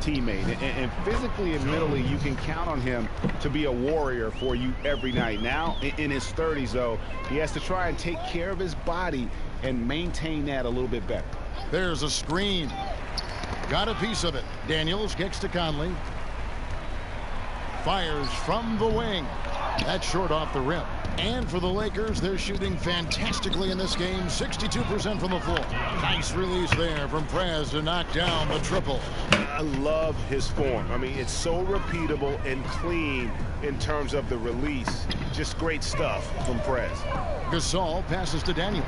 teammate. And physically and mentally, you can count on him to be a warrior for you every night. Now, in his 30s, though, he has to try and take care of his body and maintain that a little bit better. There's a screen. Got a piece of it. Daniels kicks to Conley. Fires from the wing. That's short off the rim. And for the Lakers, they're shooting fantastically in this game. 62% from the floor. Nice release there from Prez to knock down the triple. I love his form. I mean, it's so repeatable and clean in terms of the release. Just great stuff from Prez. Gasol passes to Daniels.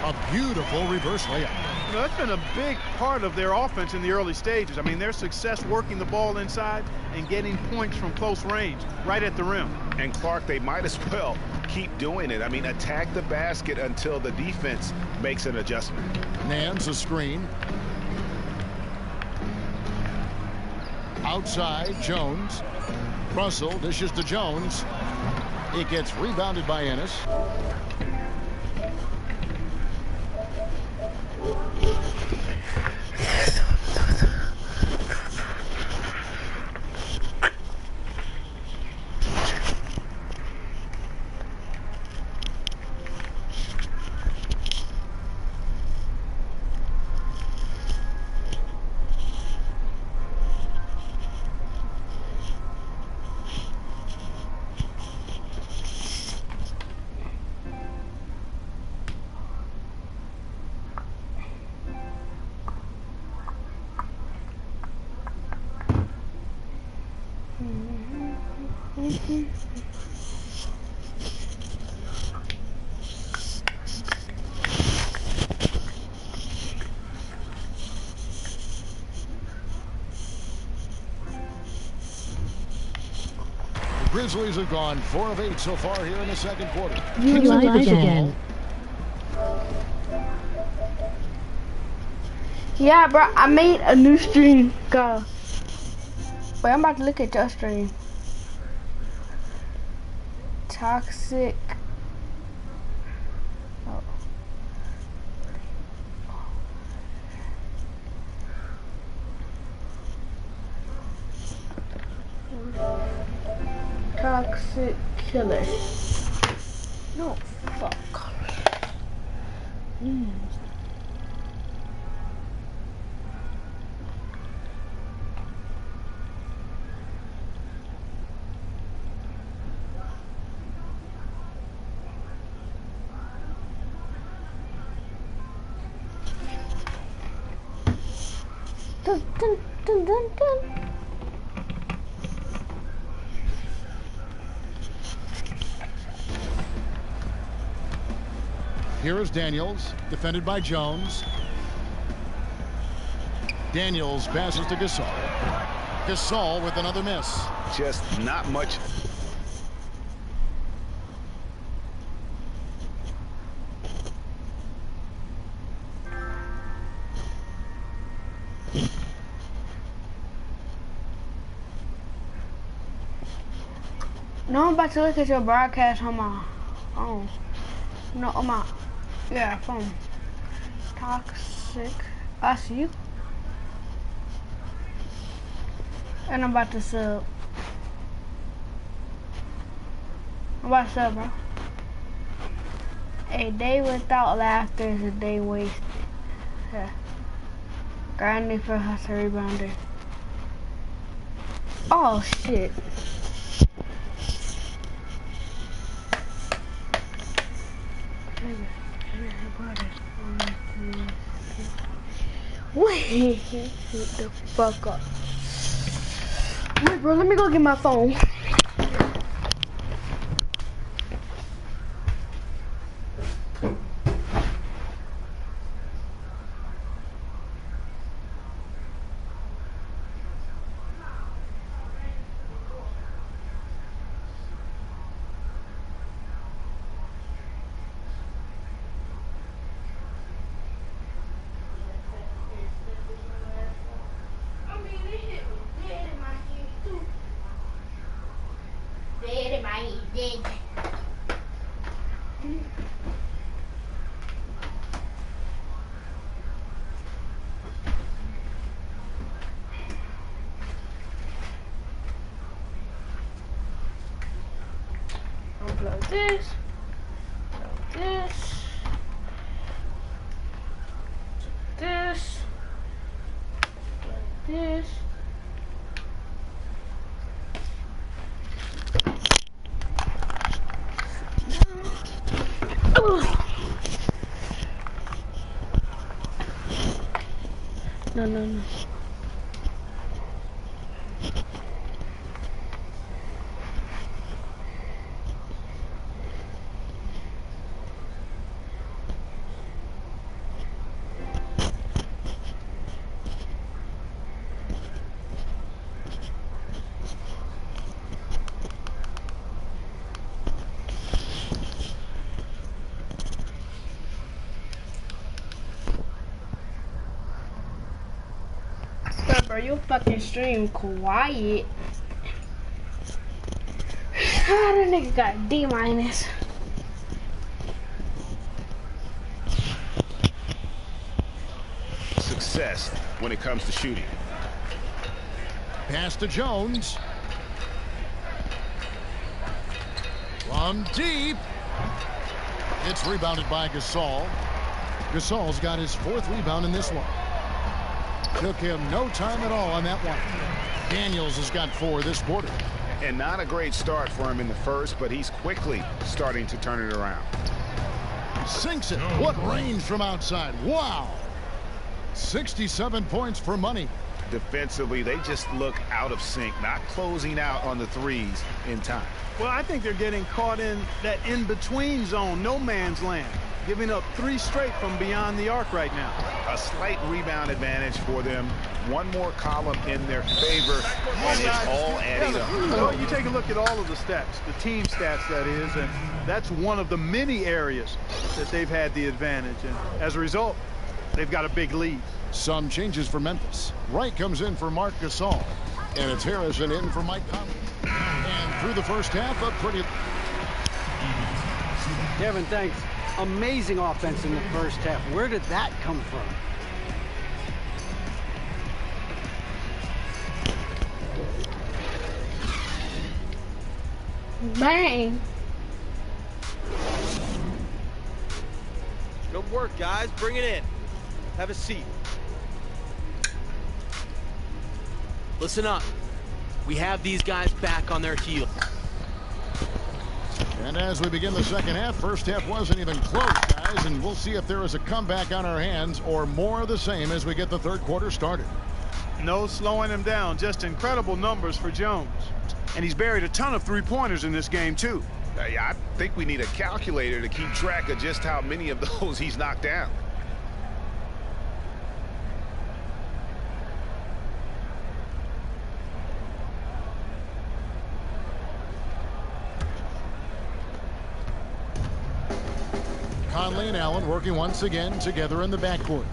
A beautiful reverse layup. You know, that's been a big part of their offense in the early stages. I mean, their success working the ball inside and getting points from close range, right at the rim. And Clark, they might as well keep doing it. I mean, attack the basket until the defense makes an adjustment. Nance a screen. Outside, Jones. Russell dishes to Jones. It gets rebounded by Ennis. Grizzlies have gone 4 of 8 so far here in the second quarter. You live again. Yeah, bro, I made a new stream. Go. Wait, I'm about to look at your stream. Toxic. Oh. Toxic killer. No, fuck. Dun, dun, dun, dun, dun. Here is Daniels, defended by Jones. Daniels passes to Gasol. Gasol with another miss. Just not much. No, I'm about to look at your broadcast on my phone. No, on my, yeah, phone. Toxic. I see you. And I'm about to sub. I'm about to sub, bro. A day without laughter is a day wasted. Yeah. Grinding for hustle rebounder. Oh, shit. Wait the fuck up. Wait, bro, let me go get my phone. this. This. This. This. No. Bro, you fucking stream quiet. Ah, that nigga got D-. Success when it comes to shooting. Pass to Jones. From deep. It's rebounded by Gasol. Gasol's got his 4th rebound in this one. Took him no time at all on that one. Daniels has got 4 this quarter. And not a great start for him in the first, but he's quickly starting to turn it around. Sinks it. What range from outside. Wow. 67 points for money. Defensively, they just look out of sync, not closing out on the threes in time. Well, I think they're getting caught in that in-between zone, no man's land, giving up 3 straight from beyond the arc right now. A slight rebound advantage for them. One more column in their favor, and it's all adding up. Well, you take a look at all of the stats, the team stats, that is, and that's one of the many areas that they've had the advantage. And as a result, they've got a big lead. Some changes for Memphis. Wright comes in for Marc Gasol. And it's Harrison in for Mike Conley. And through the first half, a pretty... Kevin, thanks. Amazing offense in the first half. Where did that come from? Bang. Good work, guys. Bring it in. Have a seat. Listen up. We have these guys back on their heels. And as we begin the second half, first half wasn't even close, guys, and we'll see if there is a comeback on our hands or more of the same as we get the third quarter started. No slowing him down. Just incredible numbers for Jones. And he's buried a ton of three-pointers in this game, too. I think we need a calculator to keep track of just how many of those he's knocked down. Conley and Allen working once again together in the backcourt.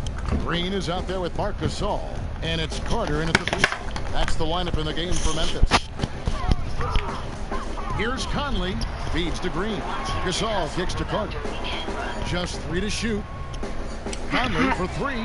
Green is out there with Marc Gasol, and it's Carter in at the three. That's the lineup in the game for Memphis. Here's Conley, feeds to Green. Gasol kicks to Carter. Just 3 to shoot. Conley for 3.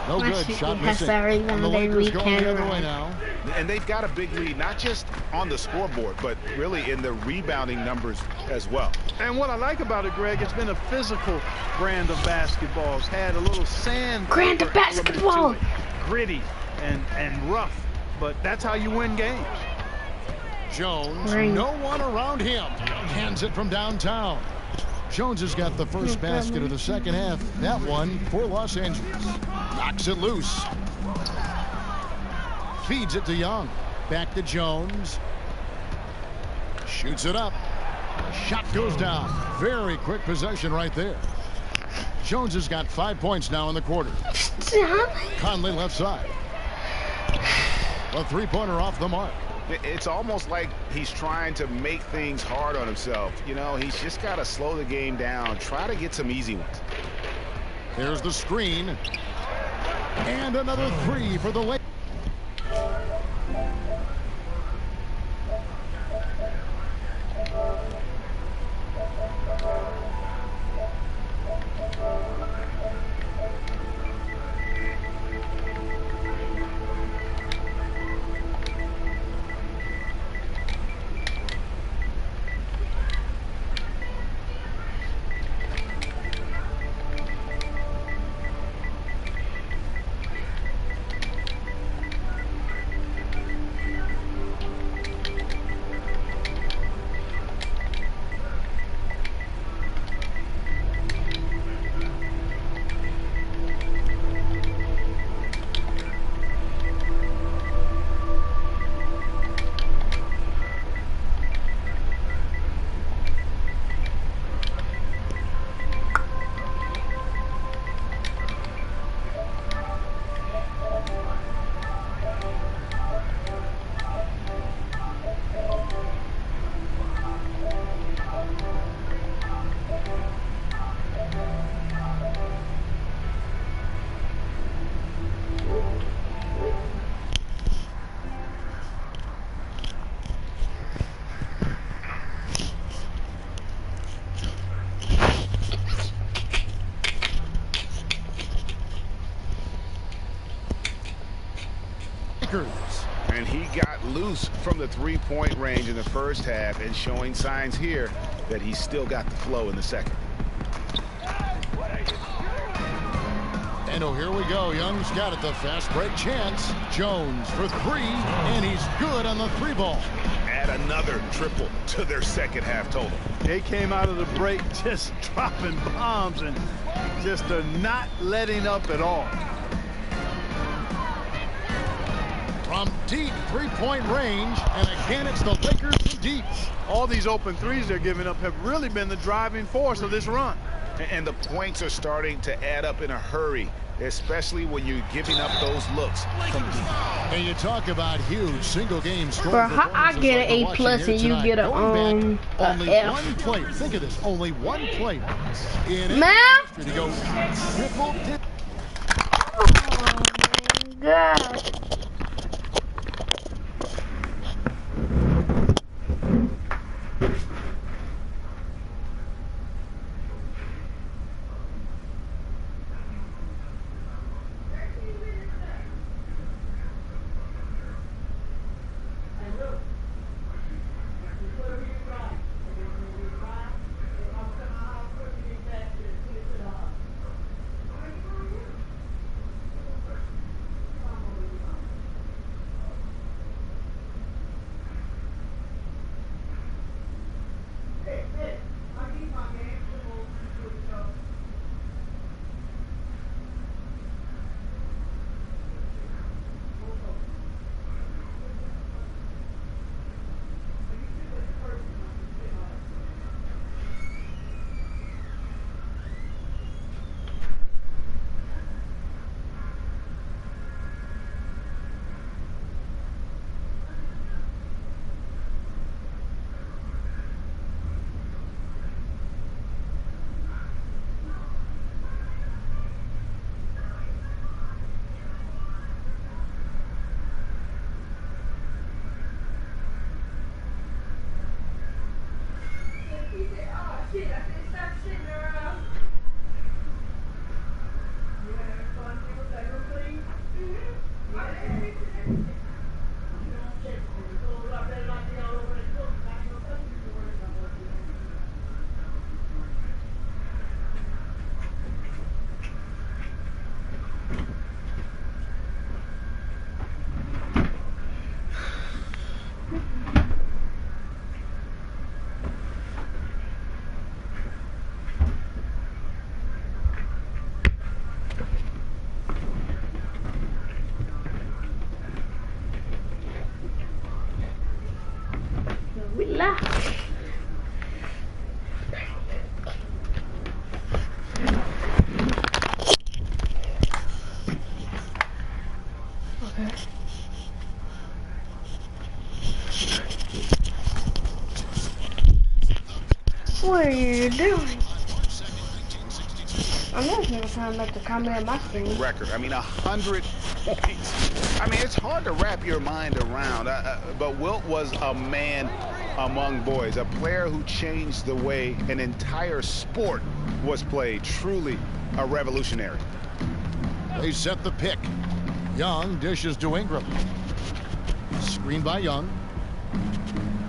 No good. Shot missing. And the Lakers going the other way now. And they've got a big lead, not just on the scoreboard, but really in the rebounding numbers as well. And what I like about it, Greg, it's been a physical brand of basketball. It's had a little sand. Brand of basketball. Gritty and rough. But that's how you win games. Jones, no one around him. Hands it from downtown. Jones has got the first basket of the second half. That one for Los Angeles. Knocks it loose. Feeds it to Young. Back to Jones. Shoots it up. Shot goes down. Very quick possession right there. Jones has got 5 points now in the quarter. Conley left side. A three-pointer off the mark. It's almost like he's trying to make things hard on himself. You know, he's just got to slow the game down. Try to get some easy ones. There's the screen. And another 3 for the Lakers. Lakers. And he got loose from the three-point range in the first half and showing signs here that he's still got the flow in the second. And oh, here we go. Young's got it, the fast break chance. Jones for three, and he's good on the three ball. Add another triple to their second half total. They came out of the break just dropping bombs and just not letting up at all. From deep three-point range, and again it's the Lakers from deep. All these open threes they're giving up have really been the driving force of this run. And the points are starting to add up in a hurry, especially when you're giving up those looks from deep. And you talk about huge single-game scoring. Bro, how I get an A+ and you get a only F? one play. Think of this, only one play in Man? history to go triple dip. Oh my God. What are you doing? I'm just gonna try and make the comment on my screen. Record. I mean, 100 points. I mean, it's hard to wrap your mind around. But Wilt was a man among boys, a player who changed the way an entire sport was played. Truly a revolutionary. They set the pick. Young dishes to Ingram. Screen by Young.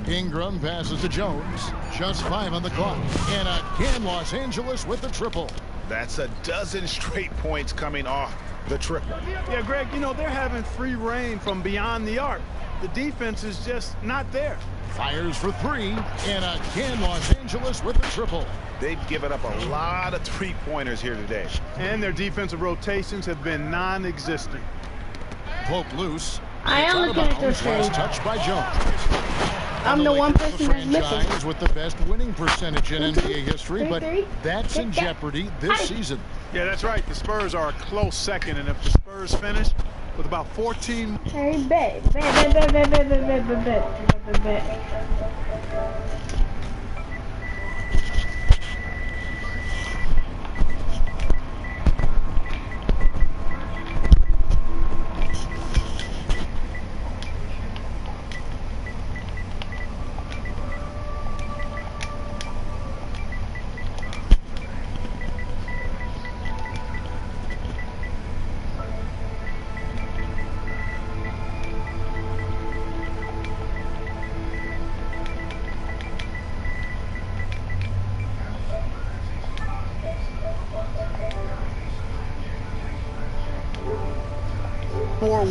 Ingram passes to Jones. Just 5 on the clock. And again, Los Angeles with the triple. That's a dozen straight points coming off the triple. Yeah, Greg, you know, they're having free reign from beyond the arc. The defense is just not there. Fires for 3. And again, Los Angeles with the triple. They've given up a lot of three-pointers here today. And their defensive rotations have been non-existent. Poke loose. I am looking at your screen. Touched by Jones. I'm the one person that's missing. Franchise with the best winning percentage in NBA history, but that's in jeopardy this season. Yeah, that's right. The Spurs are a close second, and if the Spurs finish with about 14... Hey, bet.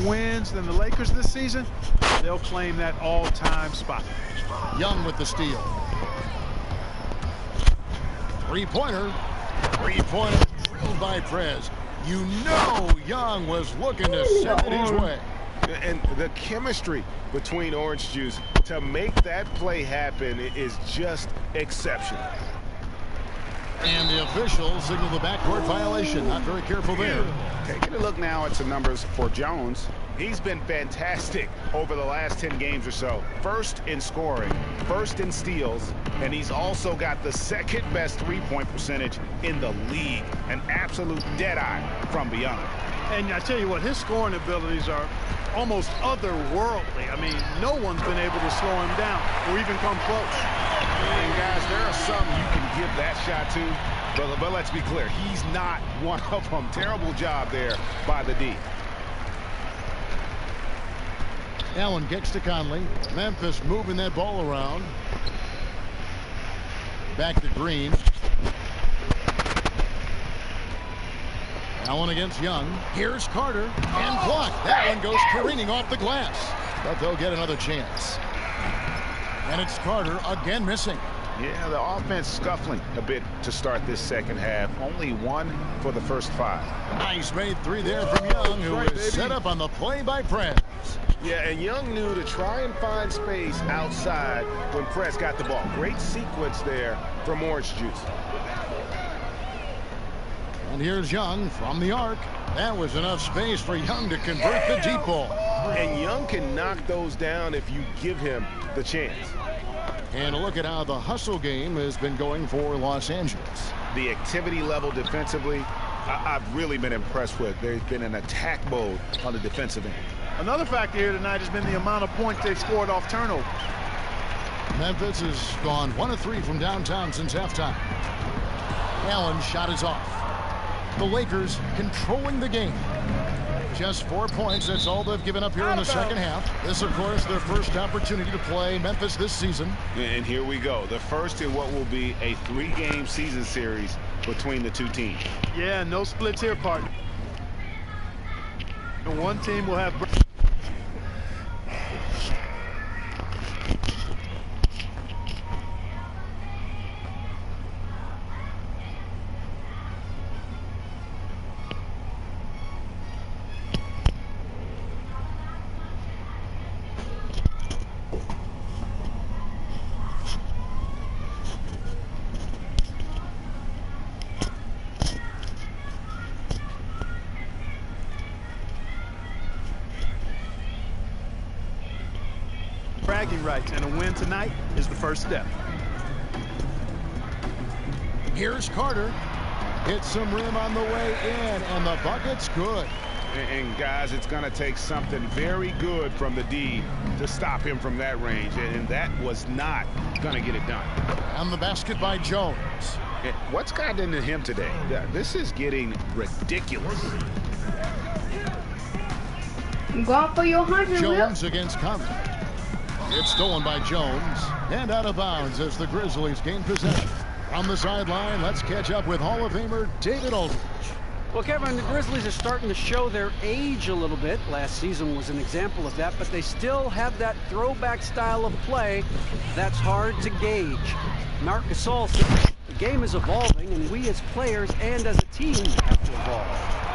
wins than the Lakers this season, they'll claim that all-time spot. Young with the steal. Three-pointer. Three-pointer drilled by Prez. You know Young was looking to send it his way. And the chemistry between Orange Juice to make that play happen is just exceptional. And the officials signal the backcourt violation. Not very careful there. Taking a look now at some numbers for Jones. He's been fantastic over the last 10 games or so. First in scoring, first in steals, and he's also got the second best three-point percentage in the league. An absolute deadeye from beyond. And I tell you what, his scoring abilities are almost otherworldly. I mean, no one's been able to slow him down or even come close. And guys, there are some you can give that shot to, but let's be clear, he's not one of them. Terrible job there by the D. Allen gets to Conley. Memphis moving that ball around. Back to Green. Allen against Young. Here's Carter. And blocked. That one goes careening off the glass. But they'll get another chance. And it's Carter again missing. Yeah, the offense scuffling a bit to start this second half. Only one for the first 5. Nice made 3 there from Young, who is set up on the play by Prez. Yeah, and Young knew to try and find space outside when Prez got the ball. Great sequence there from Orange Juice. And here's Young from the arc. That was enough space for Young to convert the deep ball. And Young can knock those down if you give him the chance. And a look at how the hustle game has been going for Los Angeles. The activity level defensively, I've really been impressed with. There's been an attack mode on the defensive end. Another factor here tonight has been the amount of points they've scored off turnover. Memphis has gone 1 of 3 from downtown since halftime. Allen's shot is off. The Lakers controlling the game. Just 4 points. That's all they've given up here in the second half. This, of course, their first opportunity to play Memphis this season. And here we go. The first in what will be a 3-game season series between the two teams. Yeah, no splits here, partner. And one team will have... bragging rights, and a win tonight is the first step. Here's Carter. Hits some rim on the way in, and the bucket's good. And guys, it's going to take something very good from the D to stop him from that range, and that was not going to get it done. And the basket by Jones. And what's gotten into him today? This is getting ridiculous. Go for your 100, Jones against Conley. It's stolen by Jones and out of bounds as the Grizzlies gain possession. On the sideline, let's catch up with Hall of Famer David Aldridge. Well, Kevin, the Grizzlies are starting to show their age a little bit. Last season was an example of that, but they still have that throwback style of play that's hard to gauge. Marc Gasol said the game is evolving, and we as players and as a team have to evolve.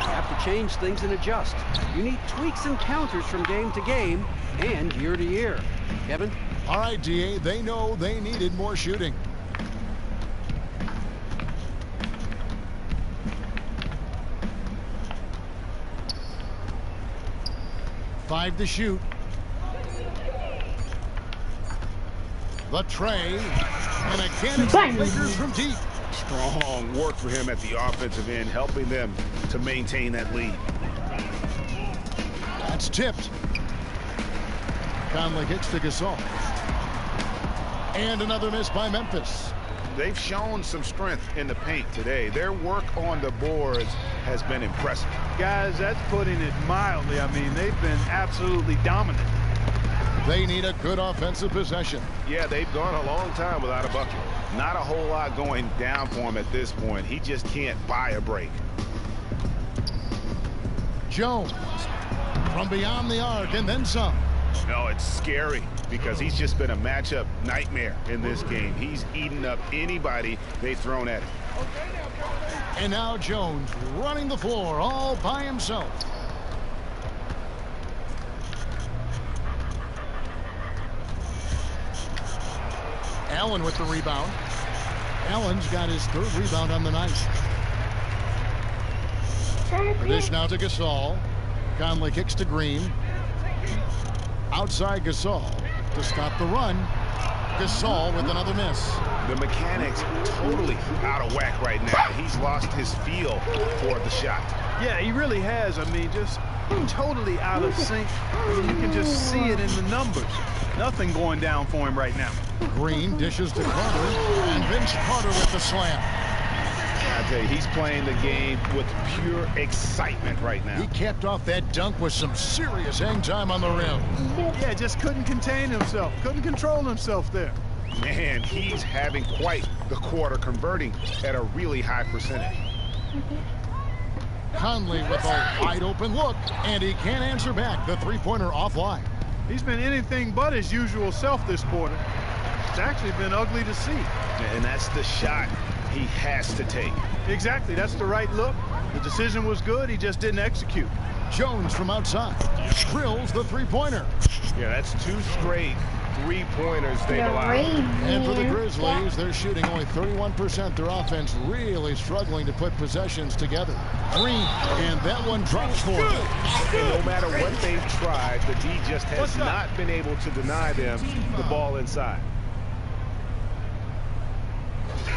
You have to change things and adjust. You need tweaks and counters from game to game and year to year. Kevin? All right, DA, they know they needed more shooting. Five to shoot. The tray. And again, it's the Lakers from deep. Strong work for him at the offensive end, helping them to maintain that lead. That's tipped. Conley hits to Gasol. And another miss by Memphis. They've shown some strength in the paint today. Their work on the boards has been impressive. Guys, that's putting it mildly. I mean, they've been absolutely dominant. They need a good offensive possession. Yeah, they've gone a long time without a bucket. Not a whole lot going down for him at this point. He just can't buy a break. Jones. from beyond the arc and then some. No, it's scary because he's just been a matchup nightmare in this game. He's eating up anybody they've thrown at him. And now Jones running the floor all by himself. Allen with the rebound. Allen's got his 3rd rebound on the night. The dish now to Gasol. Conley kicks to Green. Outside Gasol to stop the run. Gasol with another miss. The mechanics totally out of whack right now. He's lost his feel for the shot. Yeah, he really has. I mean, just totally out of sync. I mean, you can just see it in the numbers. Nothing going down for him right now. Green dishes to Carter, and Vince Carter with the slam. I tell you, he's playing the game with pure excitement right now. He capped off that dunk with some serious hang time on the rim. Yeah, just couldn't contain himself. Couldn't control himself there. Man, he's having quite the quarter, converting at a really high percentage. Conley with a wide open look, and he can't answer back. The three-pointer offline. He's been anything but his usual self this quarter. It's actually been ugly to see. And that's the shot he has to take. Exactly. That's the right look. The decision was good. He just didn't execute. Jones from outside drills the three-pointer. Yeah, that's 2 straight three-pointers they've allowed. And for the Grizzlies, they're shooting only 31%. Their offense really struggling to put possessions together. Green, and that one drops for him. And no matter what they've tried, the D just has not been able to deny them the ball inside.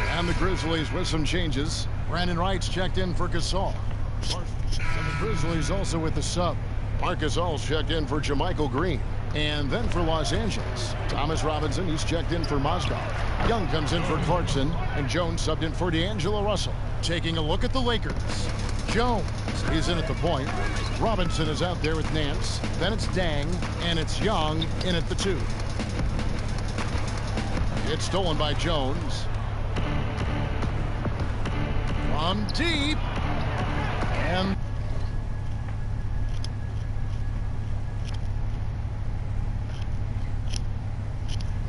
And the Grizzlies with some changes. Brandon Wright's checked in for Gasol. And the Grizzlies also with the sub. Marc Gasol's checked in for JaMychal Green. And then for Los Angeles, Thomas Robinson, he's checked in for Mozgov. Young comes in for Clarkson, and Jones subbed in for D'Angelo Russell. Taking a look at the Lakers. Jones, he's in at the point. Robinson is out there with Nance. Then it's Dang, and it's Young in at the 2. It's stolen by Jones. From deep. And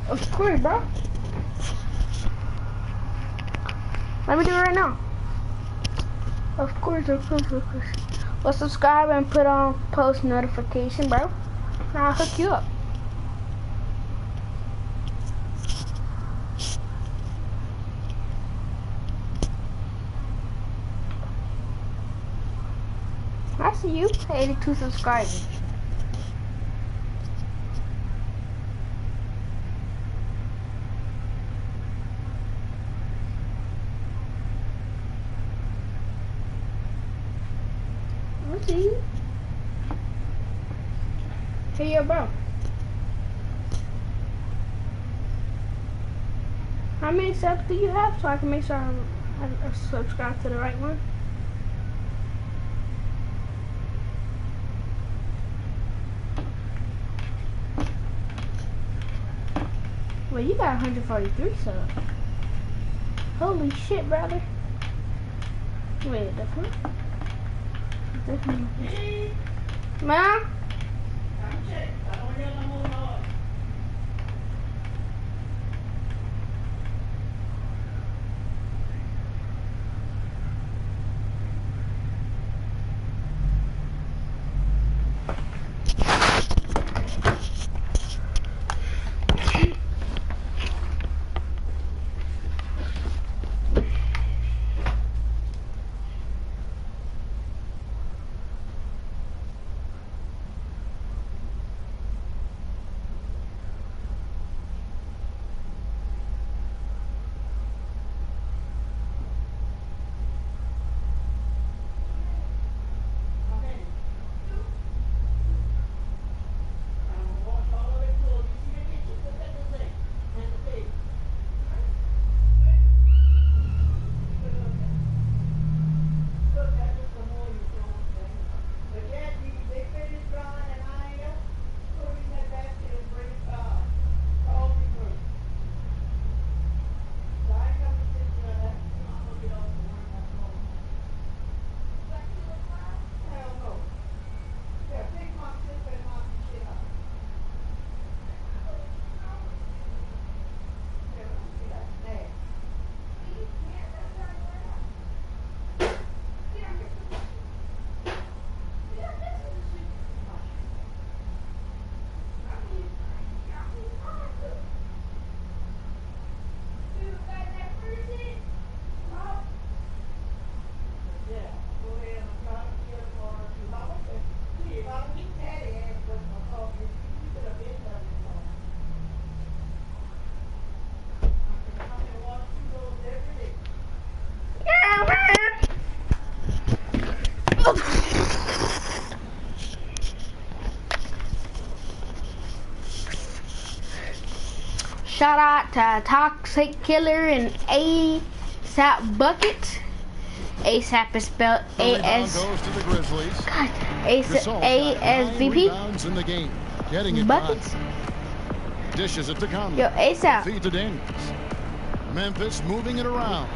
of course, bro. Let me do it right now. Of course, of course, of course. Well, subscribe and put on post notification, bro. And I'll hook you up. I see you. 82 subscribers. I see you. Hey, yo, bro. How many subs do you have so I can make sure I subscribe to the right one? Well, you got 143 subs. Holy shit, brother. Wait, that's one? Mom? Shout out to Toxic Killer and ASAP Bucket. ASAP is spelled A-S. Goes to the Grizzlies. God, Gasol got 9 ASVP. rebounds in the game. Getting it Buckets. by. Dishes it to Conley. Yo, ASAP. Feed to Daniels. Memphis moving it around.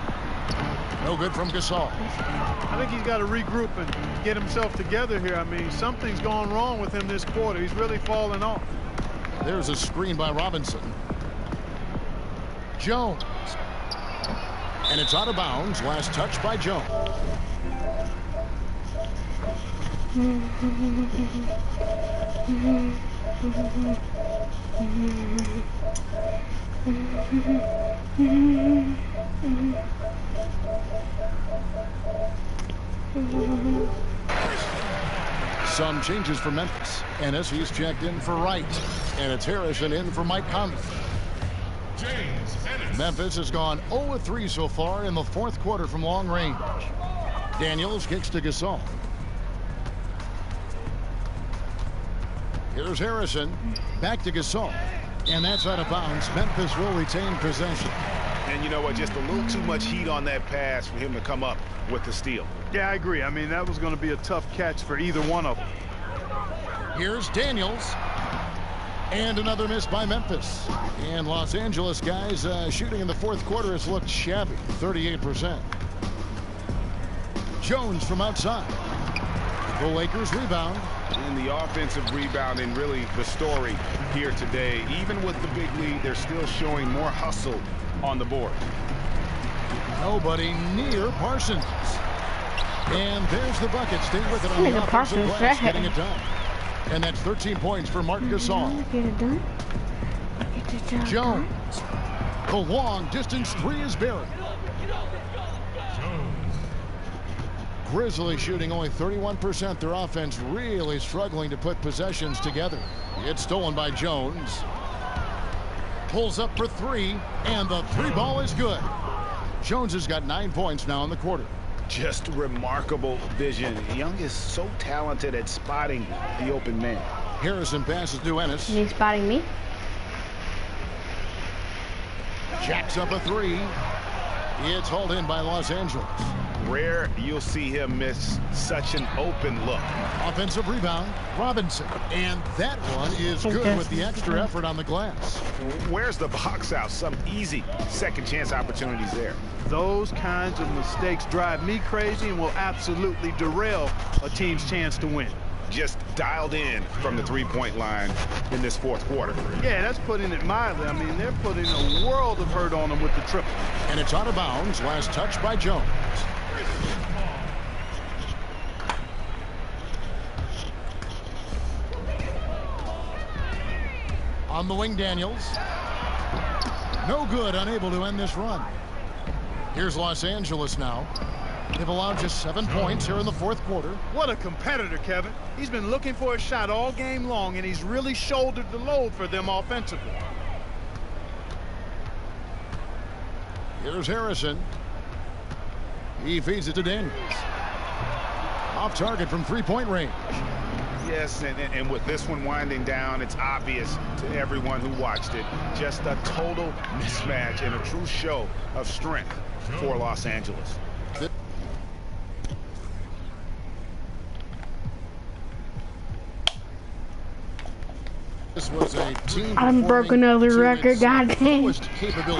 No good from Gasol. I think he's got to regroup and get himself together here. I mean, something's going wrong with him this quarter. He's really falling off. There's a screen by Robinson. Jones. And it's out of bounds. Last touch by Jones. Some changes for Memphis. Ennis, he's checked in for Wright. And it's Harrison in for Mike Conley. Memphis has gone 0-3 so far in the fourth quarter from long range. Daniels kicks to Gasol. Here's Harrison. Back to Gasol. And that's out of bounds. Memphis will retain possession. And you know what? Just a little too much heat on that pass for him to come up with the steal. Yeah, I agree. I mean, that was going to be a tough catch for either one of them. Here's Daniels. And another miss by Memphis. And Los Angeles guys shooting in the fourth quarter has looked shabby. 38%. Jones from outside. The Lakers rebound. And the offensive rebounding really the story here today. Even with the big lead, they're still showing more hustle on the board. Nobody near Parsons. And there's the bucket. Stay with it on the offensive Parsons, glass, getting it done. And that's 13 points for Marc Gasol. Get it done. Get the job done. Jones. The long distance three is buried. Grizzlies shooting only 31%. Their offense really struggling to put possessions together. It's stolen by Jones. Pulls up for three, and the three ball is good. Jones has got 9 points now in the quarter. Just remarkable vision. Young is so talented at spotting the open man. Harrison passes to Ennis. You spotting me? Jacks up a three. It's hauled in by Los Angeles. Rare you'll see him miss such an open look. Offensive rebound, Robinson. And that one is good with the extra effort on the glass. Where's the box out? Some easy second chance opportunities there. Those kinds of mistakes drive me crazy and will absolutely derail a team's chance to win. Just dialed in from the three-point line in this fourth quarter. Yeah, that's putting it mildly. I mean, they're putting a world of hurt on them with the triple. And it's out of bounds. Last touch by Jones. On the wing, Daniels. No good, unable to end this run. Here's Los Angeles now. They've allowed just 7 points here in the fourth quarter. What a competitor, Kevin. He's been looking for a shot all game long, and he's really shouldered the load for them offensively. Here's Harrison. He feeds it to Daniels. Off target from three-point range. Yes, and with this one winding down, it's obvious to everyone who watched it. Just a total mismatch and a true show of strength for Los Angeles. This was a team. I done broke another record, goddamn. I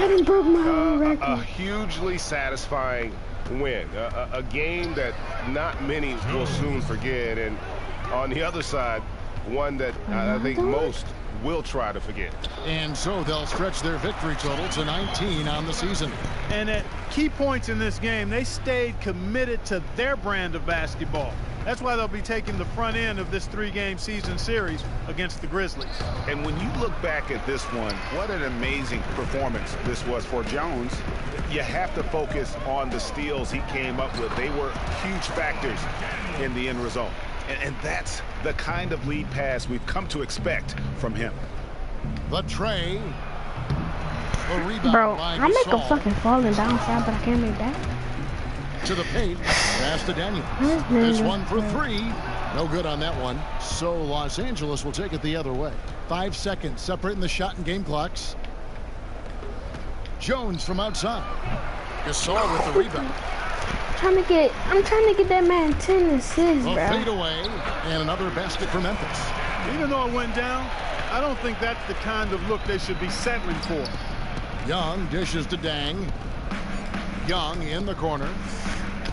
done broke my own A record. hugely satisfying win. A game that not many will soon forget. And on the other side, one that I think most will try to forget. And so they'll stretch their victory total to 19 on the season. And at key points in this game, they stayed committed to their brand of basketball. That's why they'll be taking the front end of this three-game season series against the Grizzlies. And when you look back at this one, what an amazing performance this was for Jones. You have to focus on the steals he came up with. They were huge factors in the end result. And that's the kind of lead pass we've come to expect from him. The tray. The rebound Bro, by I make a Gasol. fucking falling downside, but I can't make that. To the paint. Pass to Daniels. This one for three. No good on that one. So Los Angeles will take it the other way. 5 seconds separating the shot and game clocks. Jones from outside. Gasol with the rebound. I'm trying to get that man 10 assists, A bro. fadeaway and another basket for Memphis. Even though it went down, I don't think that's the kind of look they should be settling for. Young dishes to Dang. Young in the corner.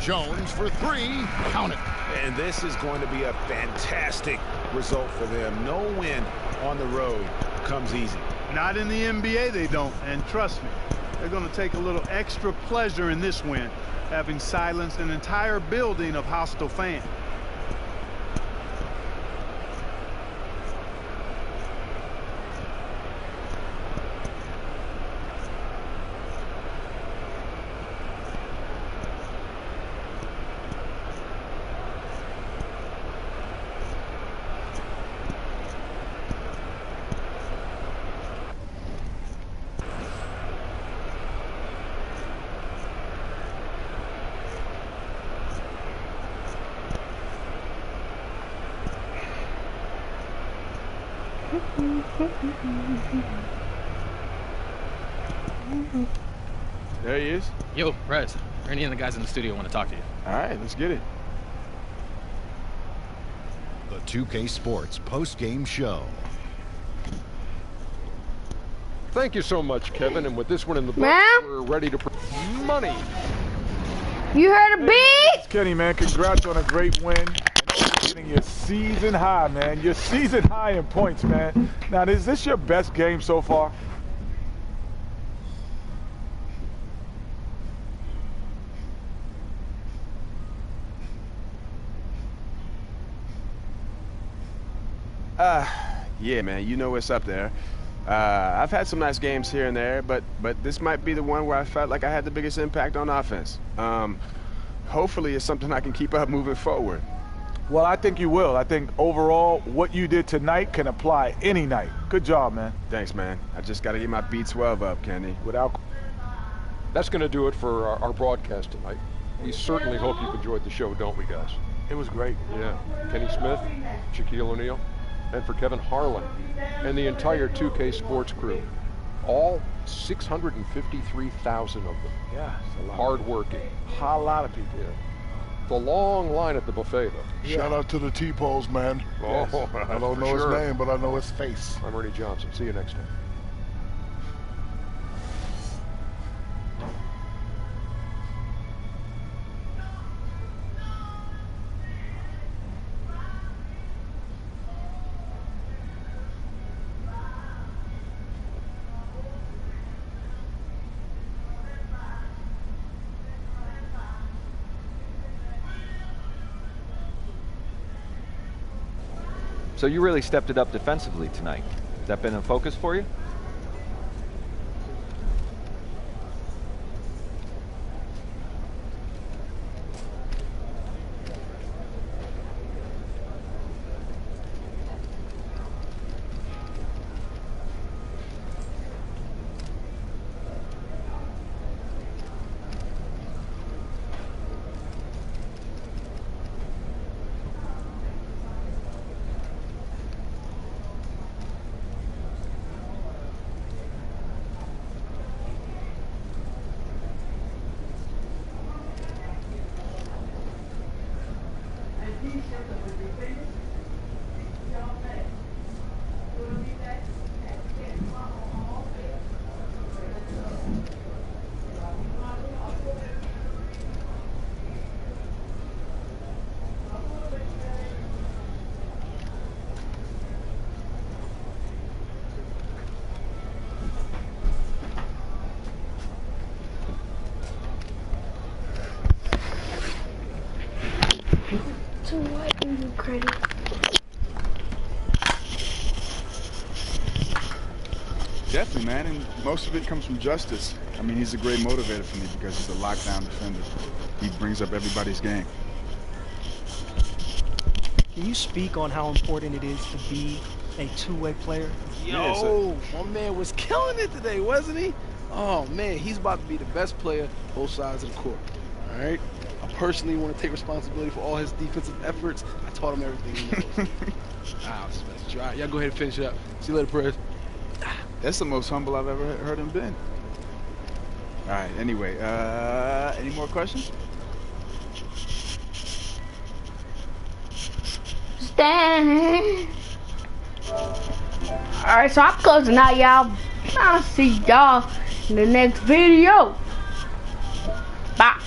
Jones for three. Count it. And this is going to be a fantastic result for them. No win on the road comes easy. Not in the NBA, they don't. And trust me, they're going to take a little extra pleasure in this win, having silenced an entire building of hostile fans. There he is. Yo, Rez, Ernie and the guys in the studio want to talk to you. All right, let's get it. The 2K Sports post-game show. Thank you so much, Kevin. And with this one in the book, Ma'am? we're ready to money. You heard a beat? Kenny, man, congrats on a great win. Getting your season high, man. Your season high in points, man. Now, is this your best game so far? Yeah, man, you know what's up there. I've had some nice games here and there, but this might be the one where I felt like I had the biggest impact on offense. Hopefully it's something I can keep up moving forward. Well, I think you will. I think overall what you did tonight can apply any night. Good job, man. Thanks, man. I just got to get my B12 up, Kenny. That's going to do it for our broadcast tonight. We certainly hope you've enjoyed the show, don't we, guys? It was great. Yeah. Kenny Smith, Shaquille O'Neal, and for Kevin Harlan and the entire 2K Sports crew. All 653,000 of them. Yeah, it's a lot. Hard-working. A lot of people. Yeah. The long line at the buffet, though. Shout out to the T-Pose, man. Yes, I don't know his name, but I know his face. I'm Ernie Johnson. See you next time. So you really stepped it up defensively tonight. Has that been a focus for you? So what do you credit? Definitely, man, and most of it comes from Justice. I mean, he's a great motivator for me because he's a lockdown defender. He brings up everybody's game. Can you speak on how important it is to be a two-way player? Yo, my man was killing it today, wasn't he? Oh, man, he's about to be the best player both sides of the court. All right? I personally want to take responsibility for all his defensive efforts. I taught him everything he knows. All right, y'all go ahead and finish it up. See you later, Perez. That's the most humble I've ever heard him been. All right. Anyway, any more questions? Stand. Alright, so I'm closing out, y'all. I'll see y'all in the next video. Bye.